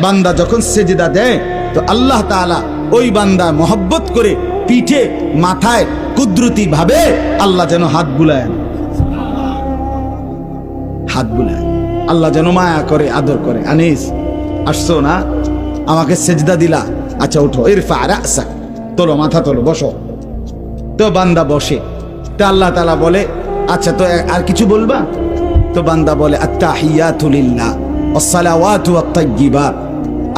বান্দা যখন সেজদা দেয় তো আল্লাহ তাআলা ওই বান্দা মহব্বত করে পিঠে মাথায় কুদরতি ভাবে আল্লাহ যেন হাত বুলায়, হাত বুলায়, আল্লাহ যেন মায়া করে, আদর করে। আনিস আসছো না, আমাকে সেজদা দিলা, আচ্ছা উঠো, ইরফা রাসাক, তোলো মাথা তোলো, বসো। তো বান্দা বসে, তো আল্লাহ তাআলা বলে আচ্ছা তো আর কিছু বলবা? তো বান্দা বলে আত্তাহিয়াতু লিল্লাহ ওয়াসসালাওয়াতু ওয়াত-তাইয়্যিবাত।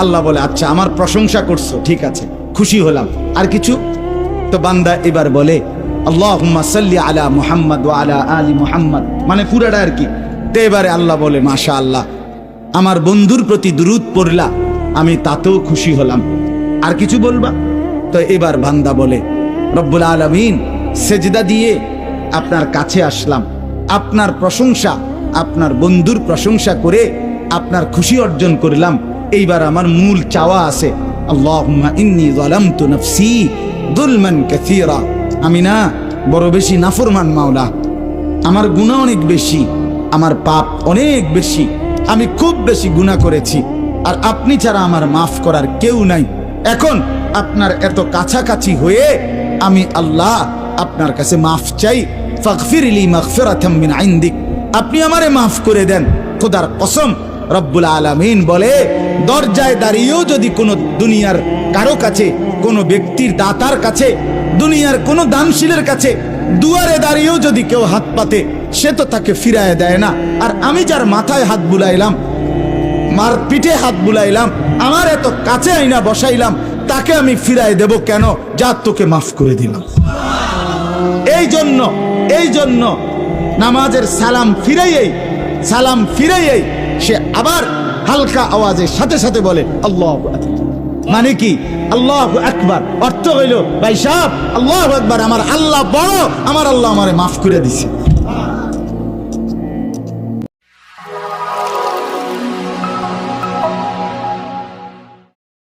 আল্লাহ বলে আচ্ছা আমার প্রশংসা করছো, ঠিক আছে, খুশি হলাম, আর কিছু? তো বান্দা এবার বলে আল্লাহুম্মা সাল্লি আলা মুহাম্মদ ওয়া আলা আলি মুহাম্মদ, মানে পুরাটা আর কি। তো এবারে আল্লাহ বলে মাশাআল্লাহ, আমার বন্ধুর প্রতি দুরূদ পড়লা, আমি তাতেও খুশি হলাম, আর কিছু বলবা? তো এবার বান্দা বলে রব্বুল আলামিন, সেজদা দিয়ে আপনার কাছে আসলাম, আপনার প্রশংসা, আপনার বন্ধুর প্রশংসা করে আপনার খুশি অর্জন করলাম। এইবার আমার মূল চাওয়া আছে, আল্লাহুম্মা ইন্নী যালামতু নাফসি যুলমান কাসীরা, আমি না বড় বেশি নাফরমান মাওলা, আমার গুনাহ অনেক বেশি, আমার পাপ অনেক বেশি, আমি খুব বেশি গুনাহ করেছি, আর আপনি ছাড়া আমার মাফ করার কেউ নাই। এখন আপনার এত কাছাকাছি হয়ে আমি আল্লাহ আপনার কাছে মাফ চাই, ফাগফিরলি মাগফিরাতাম মিন ইনদিক, আপনি আমারে মাফ করে দেন। খোদার কসম, রব্বুল আলামিন বলে দরজায় দাঁড়িয়েও যদি কোনো দুনিয়ার কারো কাছে, কোনো ব্যক্তির দাতার কাছে, দুনিয়ার কোনো দানশীলের কাছে দুয়ারে দাঁড়িয়েও যদি কেউ হাত পাতে, সে তো তাকে ফিরায় দেয় না। আর আমি যার মাথায় হাত বুলাইলাম, মার পিঠে হাত বুলাইলাম, আমার এত কাছে আইনা বসাইলাম, তাকে আমি ফিরায় দেব কেন? যা তোকে মাফ করে দিলাম। এই জন্য নামাজের সালাম ফিরাইয়েই সে আবার হালকা আওয়াজে সাথে সাথে বলে আল্লাহু আকবার। মানে কি? আল্লাহু আকবার অর্থ হইল ভাই সাহেব, আল্লাহু আকবার, আমার আল্লাহ বড়, আমার আল্লাহ আমারে মাফ করে দিছে।